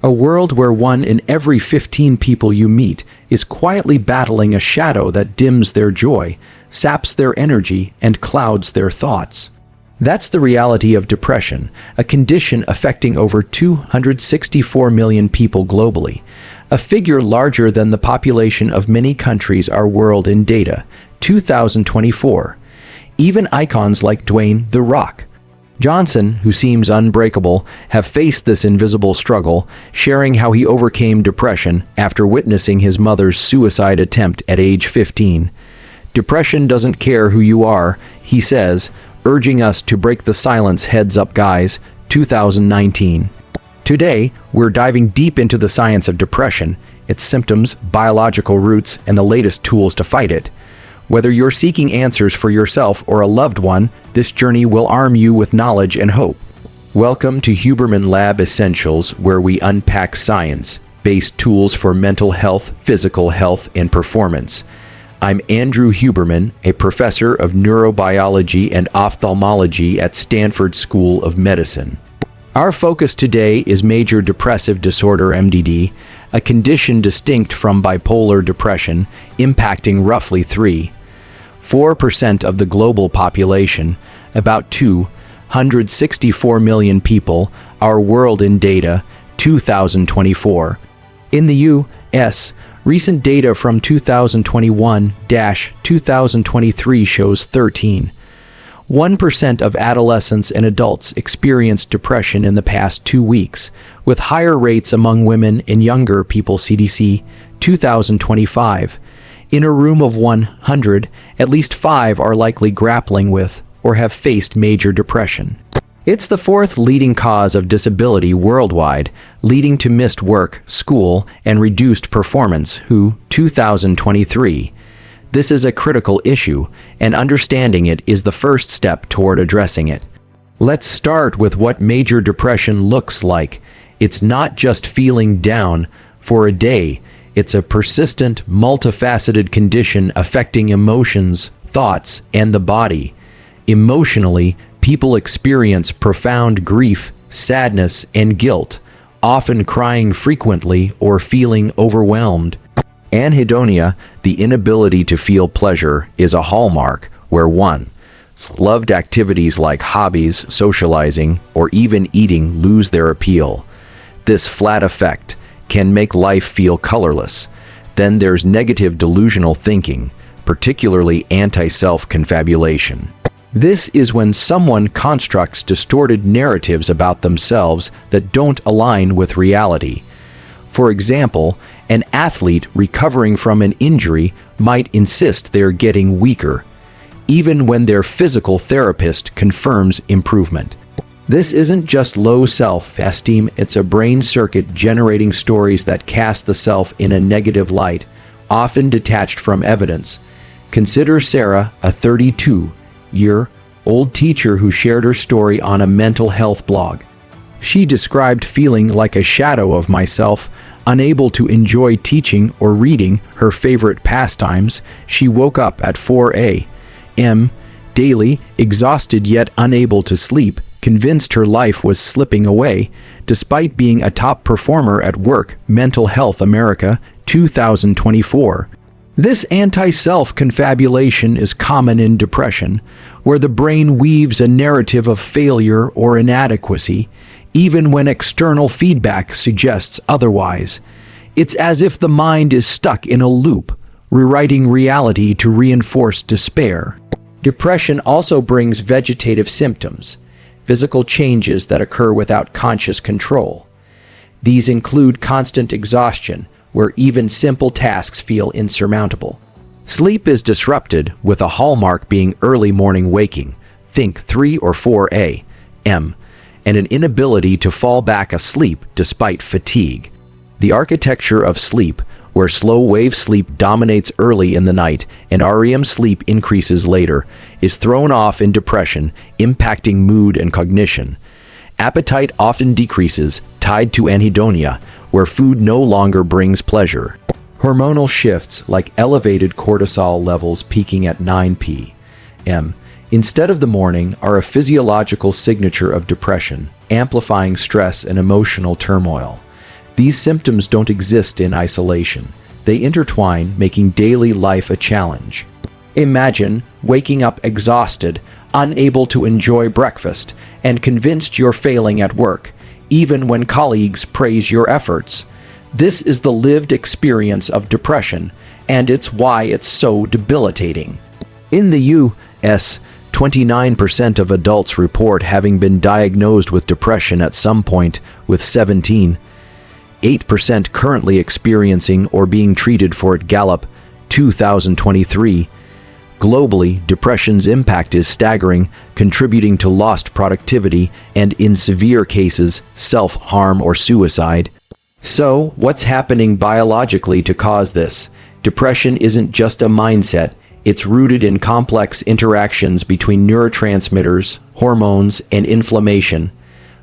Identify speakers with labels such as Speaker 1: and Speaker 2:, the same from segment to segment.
Speaker 1: A world where 1 in every 15 people you meet is quietly battling a shadow that dims their joy, saps their energy, and clouds their thoughts. That's the reality of depression, a condition affecting over 264 million people globally, a figure larger than the population of many countries our world in data, 2024. Even icons like Dwayne "The Rock" Johnson, who seems unbreakable, have faced this invisible struggle, sharing how he overcame depression after witnessing his mother's suicide attempt at age 15. "Depression doesn't care who you are," he says, urging us to break the silence. Heads up, guys, 2019. Today, we're diving deep into the science of depression, its symptoms, biological roots, and the latest tools to fight it. Whether you're seeking answers for yourself or a loved one, this journey will arm you with knowledge and hope. Welcome to Huberman Lab Essentials, where we unpack science-based tools for mental health, physical health, and performance. I'm Andrew Huberman, a professor of neurobiology and ophthalmology at Stanford School of Medicine. Our focus today is major depressive disorder (MDD), a condition distinct from bipolar depression, impacting roughly 3.4% of the global population, about 264 million people, our world in data, 2024. In the U.S., recent data from 2021-2023 shows 13.1% of adolescents and adults experienced depression in the past 2 weeks, with higher rates among women and younger people. CDC 2025. In a room of 100, at least 5 are likely grappling with or have faced major depression. It's the 4th leading cause of disability worldwide, leading to missed work, school, and reduced performance. WHO 2023. This is a critical issue, and understanding it is the first step toward addressing it. Let's start with what major depression looks like. It's not just feeling down for a day. It's a persistent, multifaceted condition affecting emotions, thoughts, and the body. Emotionally, people experience profound grief, sadness, and guilt, often crying frequently or feeling overwhelmed. Anhedonia, the inability to feel pleasure, is a hallmark where one's loved activities like hobbies, socializing, or even eating lose their appeal. This flat effect can make life feel colorless. Then there's negative delusional thinking, particularly anti-self-confabulation. This is when someone constructs distorted narratives about themselves that don't align with reality. For example, an athlete recovering from an injury might insist they're getting weaker, even when their physical therapist confirms improvement. This isn't just low self-esteem, it's a brain circuit generating stories that cast the self in a negative light, often detached from evidence. Consider Sarah, a 32-year-old teacher who shared her story on a mental health blog. She described feeling like a shadow of myself, unable to enjoy teaching or reading her favorite pastimes. She woke up at 4 a.m. daily, exhausted yet unable to sleep, convinced her life was slipping away, despite being a top performer at work. Mental Health America, 2024. This anti-self-confabulation is common in depression, where the brain weaves a narrative of failure or inadequacy, even when external feedback suggests otherwise. It's as if the mind is stuck in a loop, rewriting reality to reinforce despair. Depression also brings vegetative symptoms, physical changes that occur without conscious control. These include constant exhaustion, where even simple tasks feel insurmountable. Sleep is disrupted, with a hallmark being early morning waking, think 3 or 4 a.m., and an inability to fall back asleep despite fatigue. The architecture of sleep, where slow-wave sleep dominates early in the night and REM sleep increases later, is thrown off in depression, impacting mood and cognition. Appetite often decreases, tied to anhedonia, where food no longer brings pleasure. Hormonal shifts, like elevated cortisol levels peaking at 9 p.m. instead of the morning, are a physiological signature of depression, amplifying stress and emotional turmoil. These symptoms don't exist in isolation. They intertwine, making daily life a challenge. Imagine waking up exhausted, unable to enjoy breakfast, and convinced you're failing at work, even when colleagues praise your efforts. This is the lived experience of depression, and it's why it's so debilitating. In the U.S., 29% of adults report having been diagnosed with depression at some point, with 8% currently experiencing or being treated for it. Gallup, 2023. Globally, depression's impact is staggering, contributing to lost productivity and, in severe cases, self-harm or suicide. So, what's happening biologically to cause this? Depression isn't just a mindset. It's rooted in complex interactions between neurotransmitters, hormones, and inflammation.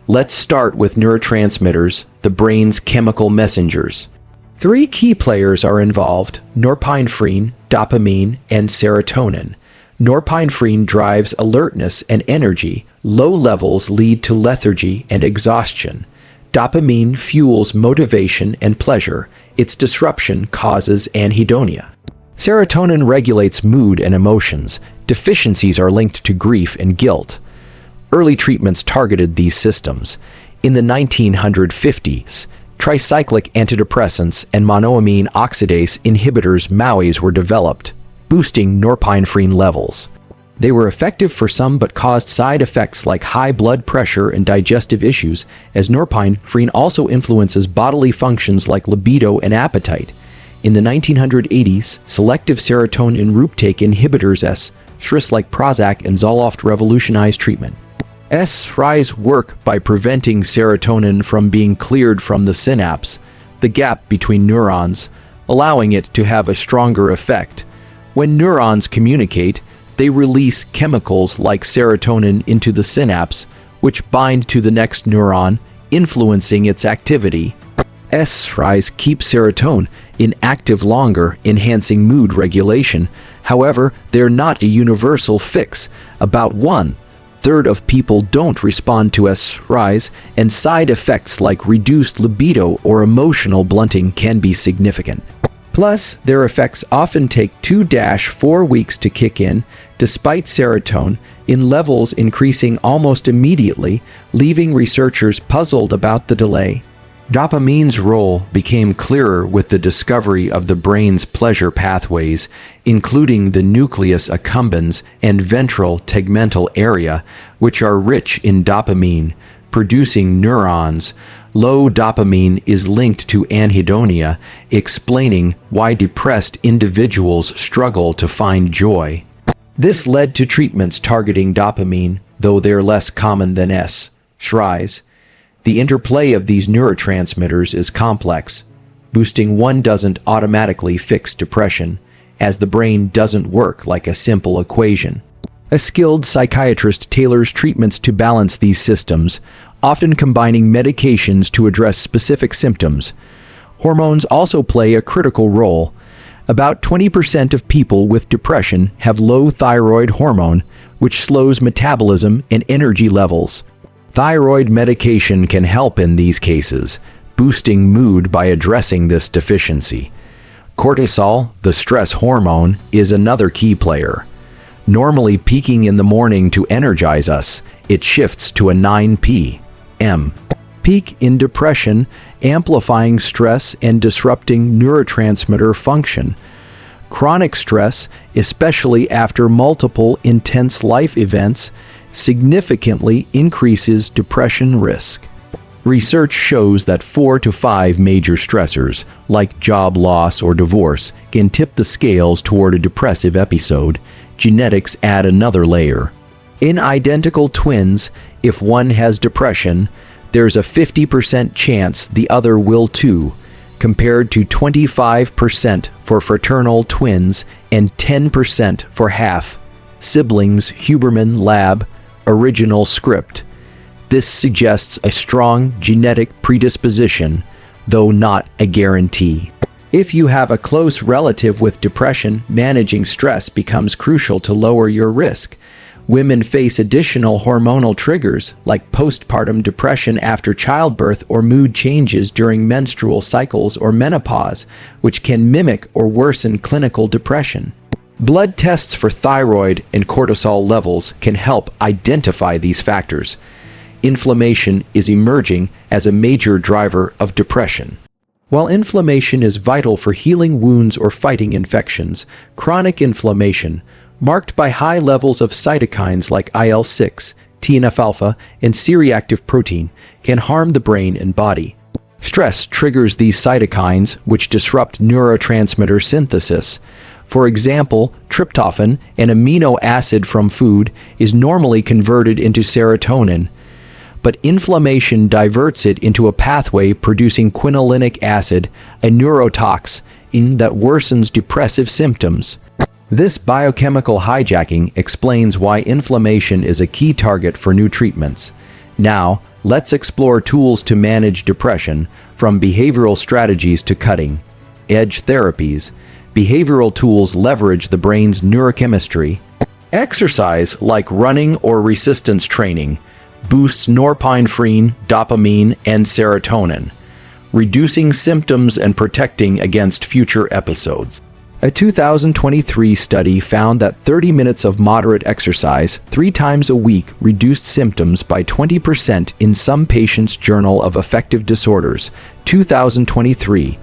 Speaker 1: Let's start with neurotransmitters, the brain's chemical messengers. 3 key players are involved: norepinephrine, dopamine, and serotonin. Norepinephrine drives alertness and energy. Low levels lead to lethargy and exhaustion. Dopamine fuels motivation and pleasure. Its disruption causes anhedonia. Serotonin regulates mood and emotions. Deficiencies are linked to grief and guilt. Early treatments targeted these systems. In the 1950s, tricyclic antidepressants and monoamine oxidase inhibitors MAOIs were developed, boosting norepinephrine levels. They were effective for some but caused side effects like high blood pressure and digestive issues, as norepinephrine also influences bodily functions like libido and appetite. In the 1980s, selective serotonin reuptake inhibitors SRIs like Prozac and Zoloft revolutionized treatment. SRIs work by preventing serotonin from being cleared from the synapse, the gap between neurons, allowing it to have a stronger effect. When neurons communicate, they release chemicals like serotonin into the synapse, which bind to the next neuron, influencing its activity. SRIs keep serotonin inactive longer, enhancing mood regulation. However, they're not a universal fix. About 1/3 of people don't respond to SRIs, and side effects like reduced libido or emotional blunting can be significant. Plus, their effects often take 2-4 weeks to kick in, despite serotonin in levels increasing almost immediately, leaving researchers puzzled about the delay. Dopamine's role became clearer with the discovery of the brain's pleasure pathways, including the nucleus accumbens and ventral tegmental area, which are rich in dopamine, producing neurons. Low dopamine is linked to anhedonia, explaining why depressed individuals struggle to find joy. This led to treatments targeting dopamine, though they're less common than SRIs. The interplay of these neurotransmitters is complex. Boosting one doesn't automatically fix depression, as the brain doesn't work like a simple equation. A skilled psychiatrist tailors treatments to balance these systems, often combining medications to address specific symptoms. Hormones also play a critical role. About 20% of people with depression have low thyroid hormone, which slows metabolism and energy levels. Thyroid medication can help in these cases, boosting mood by addressing this deficiency. Cortisol, the stress hormone, is another key player. Normally peaking in the morning to energize us, it shifts to a 9 p.m. peak in depression, amplifying stress and disrupting neurotransmitter function. Chronic stress, especially after multiple intense life events, significantly increases depression risk. Research shows that 4 to 5 major stressors, like job loss or divorce, can tip the scales toward a depressive episode. Genetics add another layer. In identical twins, if one has depression, there's a 50% chance the other will too, compared to 25% for fraternal twins and 10% for half siblings. Huberman Lab original script. This suggests a strong genetic predisposition, though not a guarantee. If you have a close relative with depression, managing stress becomes crucial to lower your risk. Women face additional hormonal triggers like postpartum depression after childbirth or mood changes during menstrual cycles or menopause, which can mimic or worsen clinical depression. Blood tests for thyroid and cortisol levels can help identify these factors. Inflammation is emerging as a major driver of depression. While inflammation is vital for healing wounds or fighting infections, chronic inflammation, marked by high levels of cytokines like IL-6, TNF-alpha, and C-reactive protein, can harm the brain and body. Stress triggers these cytokines, which disrupt neurotransmitter synthesis. For example, tryptophan, an amino acid from food, is normally converted into serotonin, but inflammation diverts it into a pathway producing quinolinic acid, a neurotoxin that worsens depressive symptoms. This biochemical hijacking explains why inflammation is a key target for new treatments. Now, let's explore tools to manage depression, from behavioral strategies to cutting-edge therapies. Behavioral tools leverage the brain's neurochemistry. Exercise, like running or resistance training, boosts norepinephrine, dopamine, and serotonin, reducing symptoms and protecting against future episodes. A 2023 study found that 30 minutes of moderate exercise 3 times a week reduced symptoms by 20% in some patients' Journal of Affective Disorders, 2023.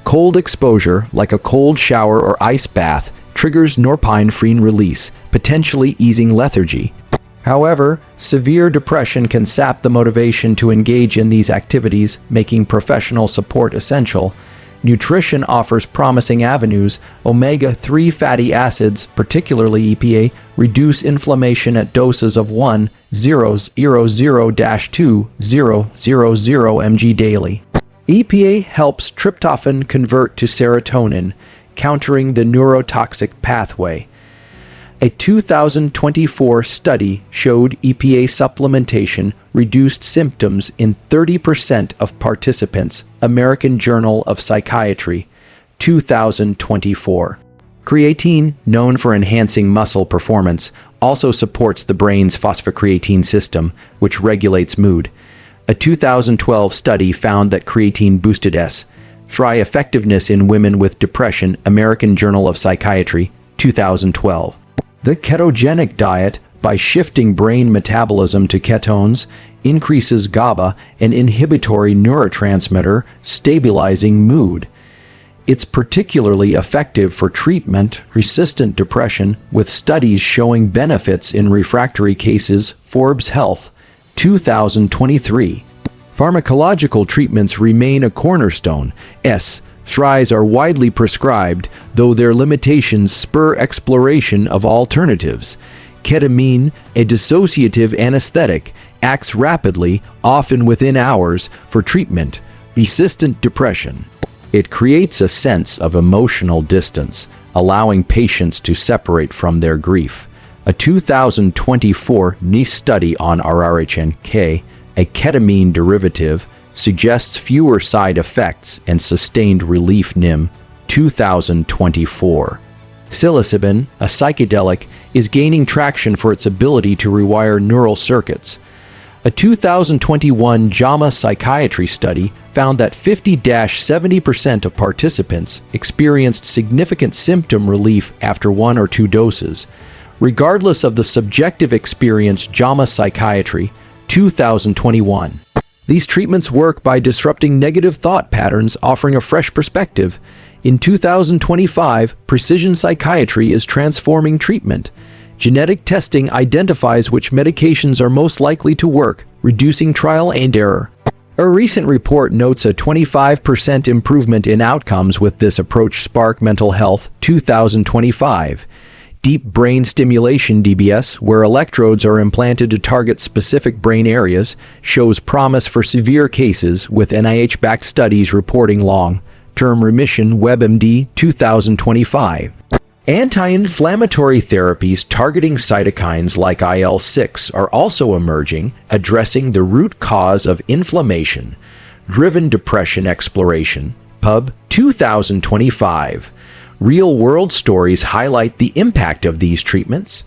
Speaker 1: Cold exposure, like a cold shower or ice bath, triggers norepinephrine release, potentially easing lethargy. However, severe depression can sap the motivation to engage in these activities, making professional support essential. Nutrition offers promising avenues. Omega-3 fatty acids, particularly EPA, reduce inflammation at doses of 1,000-2,000 mg daily. EPA helps tryptophan convert to serotonin, countering the neurotoxic pathway. A 2024 study showed EPA supplementation reduced symptoms in 30% of participants, American Journal of Psychiatry, 2024. Creatine, known for enhancing muscle performance, also supports the brain's phosphocreatine system, which regulates mood. A 2012 study found that creatine boosted S-TRI effectiveness in women with depression, American Journal of Psychiatry, 2012. The ketogenic diet, by shifting brain metabolism to ketones, increases GABA, an inhibitory neurotransmitter, stabilizing mood. It's particularly effective for treatment-resistant depression, with studies showing benefits in refractory cases. Forbes Health, 2023. Pharmacological treatments remain a cornerstone. SSRIs are widely prescribed, though their limitations spur exploration of alternatives. Ketamine, a dissociative anesthetic, acts rapidly, often within hours, for treatment-resistant depression. It creates a sense of emotional distance, allowing patients to separate from their grief. A 2024 NICE study on RRHNK, a ketamine derivative, suggests fewer side effects and sustained relief. NIM, 2024. Psilocybin, a psychedelic, is gaining traction for its ability to rewire neural circuits. A 2021 JAMA psychiatry study found that 50-70% of participants experienced significant symptom relief after 1 or 2 doses. Regardless of the subjective experience. JAMA Psychiatry, 2021. These treatments work by disrupting negative thought patterns, offering a fresh perspective. In 2025, precision psychiatry is transforming treatment. Genetic testing identifies which medications are most likely to work, reducing trial and error. A recent report notes a 25% improvement in outcomes with this approach. Spark Mental Health, 2025. Deep brain stimulation (DBS), where electrodes are implanted to target specific brain areas, shows promise for severe cases, with NIH-backed studies reporting long-term remission. WebMD, 2025. Anti-inflammatory therapies targeting cytokines like IL-6 are also emerging, addressing the root cause of inflammation-driven depression. Exploration, Pub, 2025. Real-world stories highlight the impact of these treatments.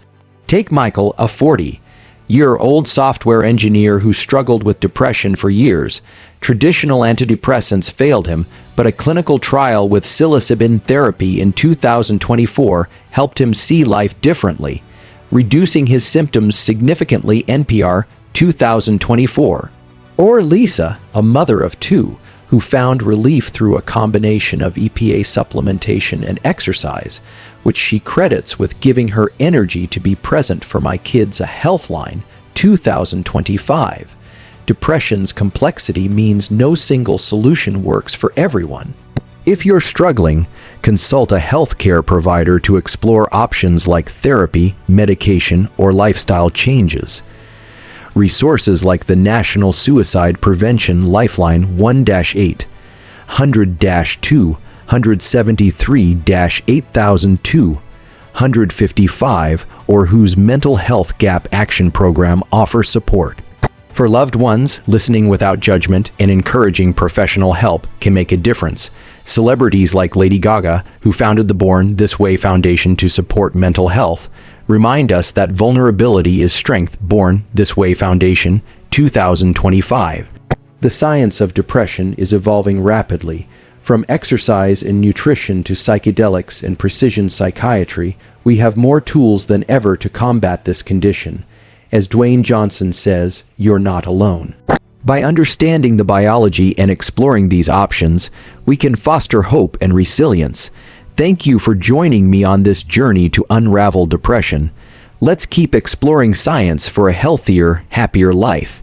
Speaker 1: Take Michael, a 40-year-old software engineer who struggled with depression for years. Traditional antidepressants failed him, but a clinical trial with psilocybin therapy in 2024 helped him see life differently, reducing his symptoms significantly. NPR 2024. Or Lisa, a mother of two, who found relief through a combination of EPA supplementation and exercise, which she credits with giving her energy to be present for my kids. A Healthline 2025. Depression's complexity means no single solution works for everyone. If you're struggling, consult a healthcare provider to explore options like therapy, medication, or lifestyle changes. Resources like the National Suicide Prevention Lifeline 1-800-273-8002, or whose Mental Health Gap Action Program offers support. For loved ones, listening without judgment and encouraging professional help can make a difference. Celebrities like Lady Gaga, who founded the Born This Way Foundation to support mental health, remind us that vulnerability is strength. Born This Way Foundation 2025. The science of depression is evolving rapidly. From exercise and nutrition to psychedelics and precision psychiatry, we have more tools than ever to combat this condition. As Dwayne Johnson says, you're not alone. By understanding the biology and exploring these options, we can foster hope and resilience. Thank you for joining me on this journey to unravel depression. Let's keep exploring science for a healthier, happier life.